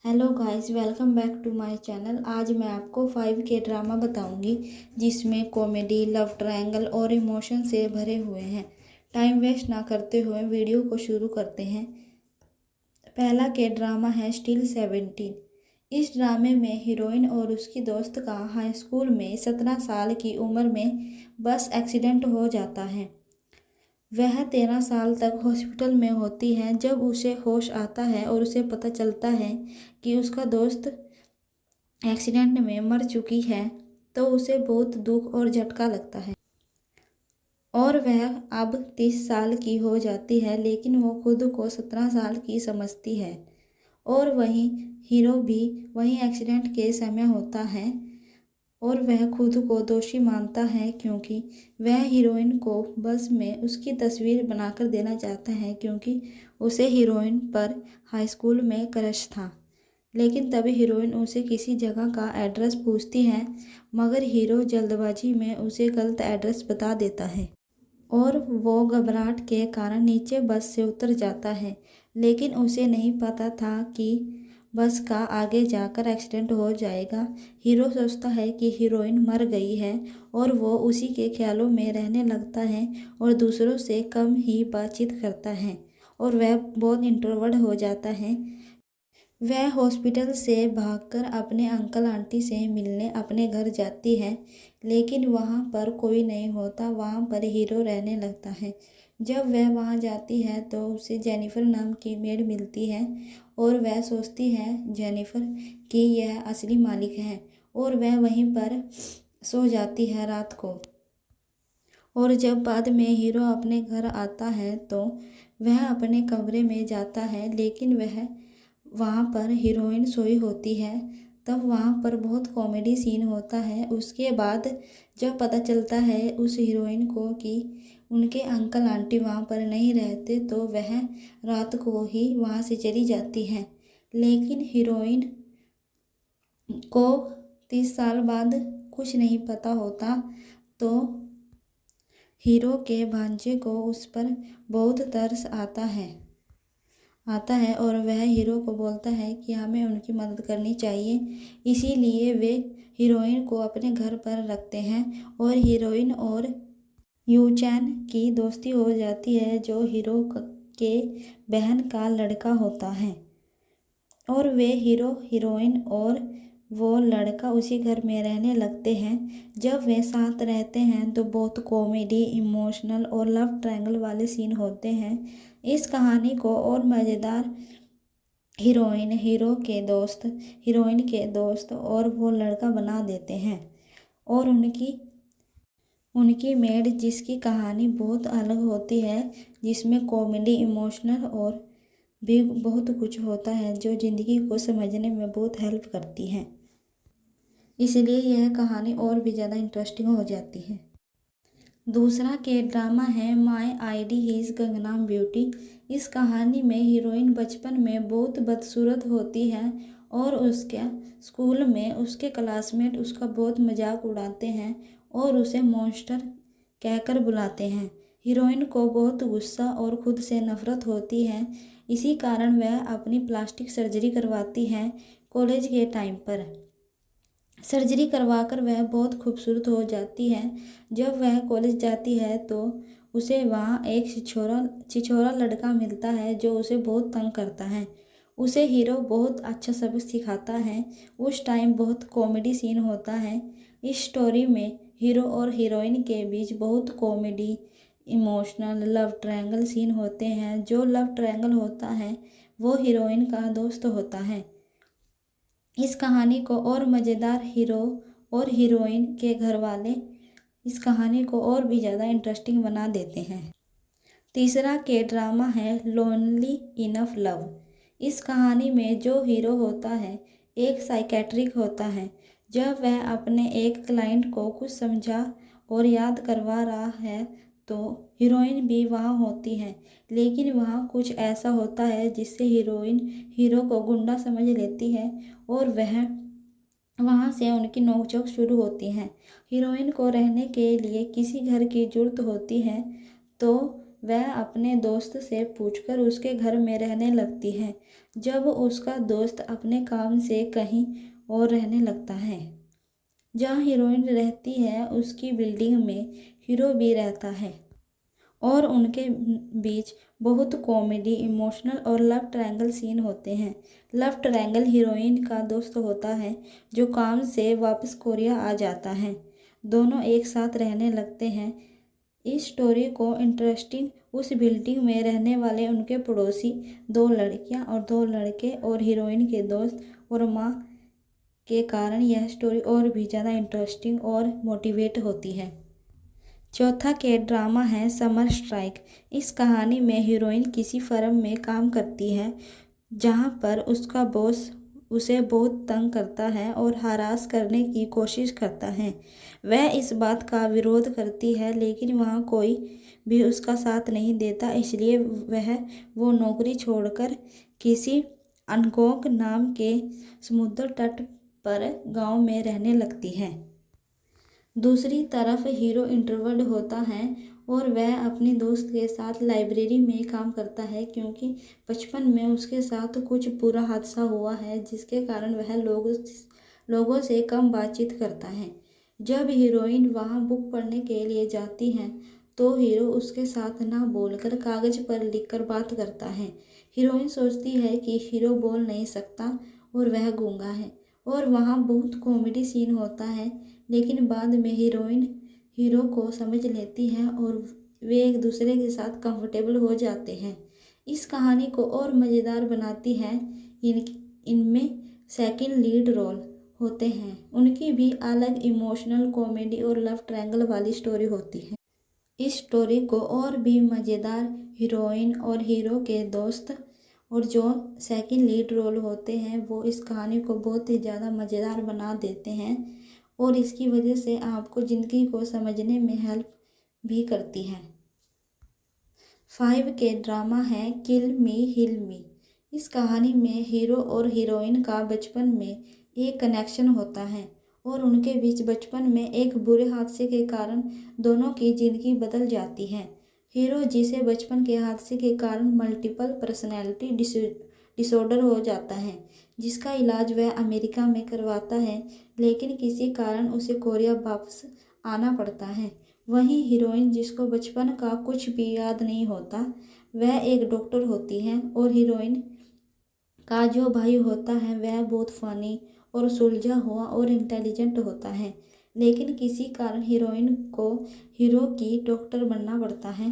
Hello guys, welcome back to my channel. आज मैं आपको 5 के ड्रामा बताऊंगी जिसमें कॉमेडी, लव ट्रायंगल और इमोशन से भरे हुए हैं। टाइम वेस्ट ना करते हुए वीडियो को शुरू करते हैं। पहला के ड्रामा है स्टिल 17। इस ड्रामे में हीरोइन और उसकी दोस्त का हाई स्कूल में 17 साल की उम्र में बस एक्सीडेंट हो जाता है। वह 13 साल तक हॉस्पिटल में होती है जब उसे होश आता है और उसे पता चलता है कि उसका दोस्त एक्सीडेंट में मर चुकी है, तो उसे बहुत दुख और झटका लगता है और वह अब 30 साल की हो जाती है, लेकिन वो खुद को 17 साल की समझती है। और वहीं हीरो भी वहीं एक्सीडेंट के समय होता है और वह खुद को दोषी मानता है क्योंकि वह हीरोइन को बस में उसकी तस्वीर बनाकर देना चाहता है, क्योंकि उसे हीरोइन पर हाई स्कूल में क्रश था। लेकिन तभी हीरोइन उसे किसी जगह का एड्रेस पूछती है, मगर हीरो जल्दबाजी में उसे गलत एड्रेस बता देता है और वो घबराहट के कारण नीचे बस से उतर जाता है। लेकिन उसे नहीं पता था कि बस का आगे जाकर एक्सीडेंट हो जाएगा। हीरो सोचता है कि हीरोइन मर गई है और वो उसी के ख्यालों में रहने लगता है और दूसरों से कम ही बातचीत करता है और वह बहुत इंट्रोवर्ट हो जाता है। वह हॉस्पिटल से भागकर अपने अंकल आंटी से मिलने अपने घर जाती है, लेकिन वहाँ पर कोई नहीं होता। वहाँ पर हीरो रहने लगता है। जब वह वहाँ जाती है तो उसे जेनिफर नाम की मेड मिलती है और वह सोचती है जेनिफर कि यह असली मालिक है और वह वहीं पर सो जाती है रात को। और जब बाद में हीरो अपने घर आता है तो वह अपने कमरे में जाता है, लेकिन वहाँ पर हीरोइन सोई होती है। तब वहाँ पर बहुत कॉमेडी सीन होता है। उसके बाद जब पता चलता है उस हीरोइन को कि उनके अंकल आंटी वहाँ पर नहीं रहते, तो वह रात को ही वहाँ से चली जाती है। लेकिन हीरोइन को 30 साल बाद कुछ नहीं पता होता, तो हीरो के भांजे को उस पर बहुत तरस आता है और वह हीरो को बोलता है कि हमें उनकी मदद करनी चाहिए। इसीलिए वे हीरोइन को अपने घर पर रखते हैं और हीरोइन और यूचैन की दोस्ती हो जाती है, जो हीरो के बहन का लड़का होता है। और वे हीरो, हीरोइन और वो लड़का उसी घर में रहने लगते हैं। जब वे साथ रहते हैं तो बहुत कॉमेडी, इमोशनल और लव ट्रायंगल वाले सीन होते हैं। इस कहानी को और मज़ेदार हीरोइन, हीरोइन के दोस्त और वो लड़का बना देते हैं और उनकी मेड, जिसकी कहानी बहुत अलग होती है, जिसमें कॉमेडी, इमोशनल और भी बहुत कुछ होता है, जो ज़िंदगी को समझने में बहुत हेल्प करती है। इसलिए यह कहानी और भी ज़्यादा इंटरेस्टिंग हो जाती है। दूसरा के ड्रामा है माय आईडी इज़ गंगनाम ब्यूटी। इस कहानी में हीरोइन बचपन में बहुत बदसूरत होती है और उसके स्कूल में उसके क्लासमेट उसका बहुत मजाक उड़ाते हैं और उसे मॉन्स्टर कहकर बुलाते हैं। हीरोइन को बहुत गुस्सा और खुद से नफरत होती है। इसी कारण वह अपनी प्लास्टिक सर्जरी करवाती है कॉलेज के टाइम पर। सर्जरी करवाकर वह बहुत खूबसूरत हो जाती है। जब वह कॉलेज जाती है तो उसे वहाँ एक छिछोरा लड़का मिलता है जो उसे बहुत तंग करता है। उसे हीरो बहुत अच्छा सबक सिखाता है। उस टाइम बहुत कॉमेडी सीन होता है। इस स्टोरी में हीरो और हीरोइन के बीच बहुत comedy, emotional, love triangle scene होते हैं। जो लव ट्रायंगल होता है वो हीरोइन का दोस्त होता है। इस कहानी को और मज़ेदार हीरो और हीरोइन के घर वाले इस कहानी को और भी ज़्यादा इंटरेस्टिंग बना देते हैं। तीसरा के ड्रामा है लोनली इनफ लव। इस कहानी में जो हीरो होता है एक साइकेट्रिक होता है। जब वह अपने एक क्लाइंट को कुछ समझा और याद करवा रहा है तो हीरोइन भी वहाँ होती है, लेकिन वहाँ कुछ ऐसा होता है जिससे हीरोइन हीरो को गुंडा समझ लेती है और वहाँ से उनकी नोकझोंक शुरू होती है। हीरोइन को रहने के लिए किसी घर की ज़रूरत होती है, तो वह अपने दोस्त से पूछकर उसके घर में रहने लगती है। जब उसका दोस्त अपने काम से कहीं और रहने लगता है। जहाँ हीरोइन रहती है उसकी बिल्डिंग में हीरो भी रहता है और उनके बीच बहुत कॉमेडी, इमोशनल और लव ट्रायंगल सीन होते हैं। लव ट्रायंगल हीरोइन का दोस्त होता है जो काम से वापस कोरिया आ जाता है। दोनों एक साथ रहने लगते हैं। इस स्टोरी को इंटरेस्टिंग उस बिल्डिंग में रहने वाले उनके पड़ोसी, 2 लड़कियां और 2 लड़के और हीरोइन के दोस्त और माँ के कारण यह स्टोरी और भी ज़्यादा इंटरेस्टिंग और मोटिवेट होती है। चौथा के ड्रामा है समर स्ट्राइक। इस कहानी में हीरोइन किसी फर्म में काम करती है जहां पर उसका बॉस उसे बहुत तंग करता है और हरास करने की कोशिश करता है। वह इस बात का विरोध करती है लेकिन वहां कोई भी उसका साथ नहीं देता, इसलिए वो नौकरी छोड़कर किसी अनकोक नाम के समुद्र तट पर गांव में रहने लगती है। दूसरी तरफ हीरो इंट्रोवर्ट होता है और वह अपने दोस्त के साथ लाइब्रेरी में काम करता है क्योंकि बचपन में उसके साथ कुछ बुरा हादसा हुआ है जिसके कारण वह लोगों से कम बातचीत करता है। जब हीरोइन वहां बुक पढ़ने के लिए जाती है तो हीरो उसके साथ ना बोलकर कागज पर लिखकर बात करता है। हीरोइन सोचती है कि हीरो बोल नहीं सकता और वह गूंगा है और वहाँ बहुत कॉमेडी सीन होता है, लेकिन बाद में हीरोइन हीरो को समझ लेती है और वे एक दूसरे के साथ कंफर्टेबल हो जाते हैं। इस कहानी को और मज़ेदार बनाती है इनमें सेकंड लीड रोल होते हैं। उनकी भी अलग इमोशनल, कॉमेडी और लव ट्रायंगल वाली स्टोरी होती है। इस स्टोरी को और भी मज़ेदार हीरोइन और हीरो के दोस्त और जो सेकंड लीड रोल होते हैं वो इस कहानी को बहुत ही ज़्यादा मज़ेदार बना देते हैं और इसकी वजह से आपको ज़िंदगी को समझने में हेल्प भी करती है। 5 के ड्रामा है किल मी हिल मी। इस कहानी में हीरो और हीरोइन का बचपन में एक कनेक्शन होता है और उनके बीच बचपन में एक बुरे हादसे के कारण दोनों की ज़िंदगी बदल जाती है। हीरो जिसे बचपन के हादसे के कारण मल्टीपल पर्सनैलिटी डिसऑर्डर हो जाता है, जिसका इलाज वह अमेरिका में करवाता है, लेकिन किसी कारण उसे कोरिया वापस आना पड़ता है। वहीं हीरोइन, जिसको बचपन का कुछ भी याद नहीं होता, वह एक डॉक्टर होती है और हीरोइन का जो भाई होता है वह बहुत फनी और सुलझा हुआ और इंटेलिजेंट होता है, लेकिन किसी कारण हीरोइन को हीरो की डॉक्टर बनना पड़ता है,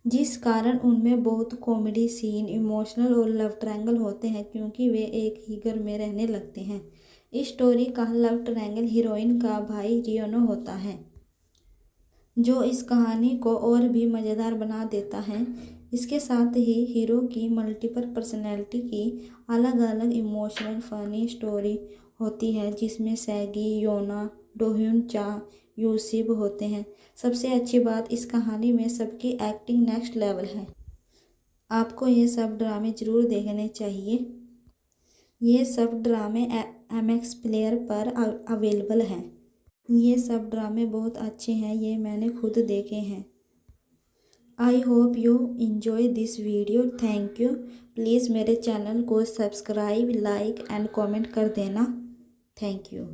जिस कारण उनमें बहुत कॉमेडी सीन, इमोशनल और लव ट्रायंगल होते हैं क्योंकि वे एक ही घर में रहने लगते हैं। इस स्टोरी का लव ट्रायंगल हीरोइन का भाई रियोनो होता है, जो इस कहानी को और भी मज़ेदार बना देता है। इसके साथ ही हीरो की मल्टीपल पर्सनैलिटी की अलग अलग इमोशनल फनी स्टोरी होती है जिसमें सैगी, योना, डोह्युन चा, यूसिब होते हैं। सबसे अच्छी बात इस कहानी में सबकी एक्टिंग नेक्स्ट लेवल है। आपको ये सब ड्रामे ज़रूर देखने चाहिए। ये सब ड्रामे MX प्लेयर पर अवेलेबल हैं। ये सब ड्रामे बहुत अच्छे हैं, ये मैंने खुद देखे हैं। I hope you enjoy this video. Thank you. Please मेरे चैनल को सब्सक्राइब, लाइक एंड कमेंट कर देना। Thank you.